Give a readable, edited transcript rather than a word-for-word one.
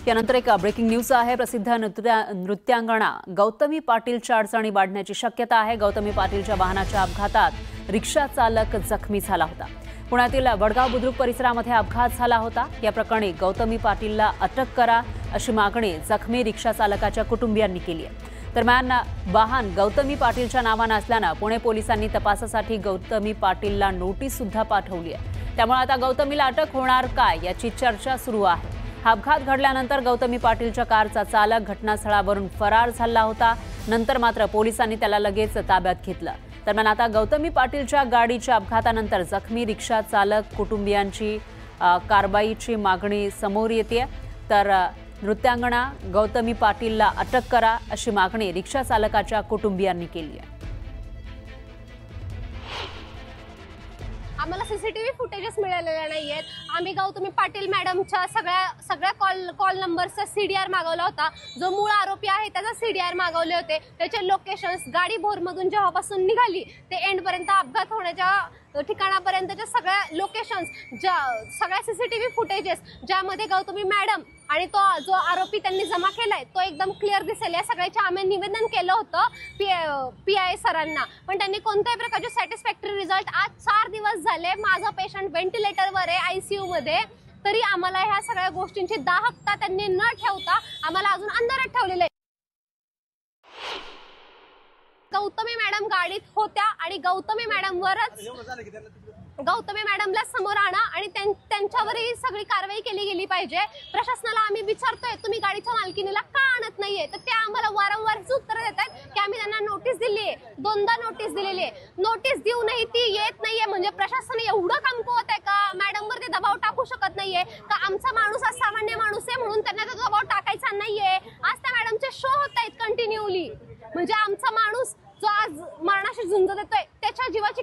यानंतर एक breaking news आहे। प्रसिद्ध नृत्यांगना गौतमी पाटीलच्या अडचणी वाढण्याची शक्यता आहे। गौतमी पाटीलच्या वाहनाच्या अपघातात रिक्षा चालक जखमी झाला होता। पुण्यातील वडगाव बुद्रुक परिसरामध्ये अपघात झाला होता। या प्रकरणी गौतमी पाटीलला अटक करा अशी मागणी जखमी रिक्षा चालकाच्या कुटुंबियांनी केली आहे। दरम्यान वाहन गौतमी पाटीलच्या नावाने असल्याने पुणे पोलिसांनी तपासासाठी गौतमी पाटीलला नोटीस सुद्धा पाठवली आहे। त्यामुळे आता गौतमीला अटक होणार काय याची चर्चा सुरू आहे। हा अपघात घडल्यानंतर गौतमी पाटीलच्या कारचा चालक घटनास्थळावरून फरार झाला होता। नंतर मात्र पोलिसांनी त्याला लगेच ताब्यात घेतलं। दरम्यान आता गौतमी पाटीलच्या गाडीच्या अपघातानंतर जखमी रिक्षा चालक कुटुंबियांची कारवाईची मागणी समोर येते। तर नृत्यांगना गौतमी पाटीलला अटक करा अशी मागणी रिक्षा चालकाच्या कुटुंबियांनी केली आहे। आम्हाला सीसीटीव्ही फुटेजेस मिळालेले नाहीयेत। आम्ही गौतमी पाटील मॅडमच्या सगळ्या कॉल नंबरचा सीडीआर मागवला होता। जो मूळ आरोपी आहे त्याचा सीडीआर मागवले होते। त्याचे लोकेशन्स गाडी भोरमधून जेव्हापासून निघाली ते एंडपर्यंत अपघात होण्याच्या ठिकाणापर्यंतच्या सगळ्या लोकेशन्स, सगळ्या सीसीटीव्ही फुटेजेस ज्यामध्ये गौतमी मॅडम आणि तो जो आरोपी त्यांनी जमा केलाय तो एकदम क्लिअर दिसेल या सगळ्याचे आम्ही निवेदन केलं होतं पीआय सरांना, पण त्यांनी कोणत्याही प्रकारचे सॅटिस्फॅक्टरी रिझल्ट। आज 4 दिवस झाले माझा पेशंट व्हेंटिलेटरवर आहे आयसीयू मध्ये, तरी आम्हाला ह्या सगळ्या गोष्टींची दाहकता त्यांनी न ठेवता आम्हाला अजून अंधारात ठेवलेलं आहे। गौतमी मॅडम गाडीत होत्या आणि गौतमी मॅडमला समोर आणा आणि त्यांच्यावरही सगळी कारवाई केली गेली पाहिजे। प्रशासनाला आम्ही विचारतोय तुम्ही गाडीच्या मालकीनीला का आणत नाहीये, तर ते आम्हाला वारंवार उत्तर देत आहेत की आम्ही त्यांना नोटीस दिली आहे, 2दा नोटीस दिलेली आहे। नोटीस देऊनही ती येत नाहीये म्हणजे प्रशासन एवढं कमकुवत आहे का मॅडमवरती दबाव टाकू शकत नाहीये का? आमचा माणूस हा सामान्य माणूस आहे म्हणून त्यांना तो दबाव टाकायचा नाहीये। आज त्या मॅडमचे शो होत आहेत कंटिन्यूली, म्हणजे आमचा माणूस जो आज मरणाशी झुंज देतोय त्याच्या जीवाची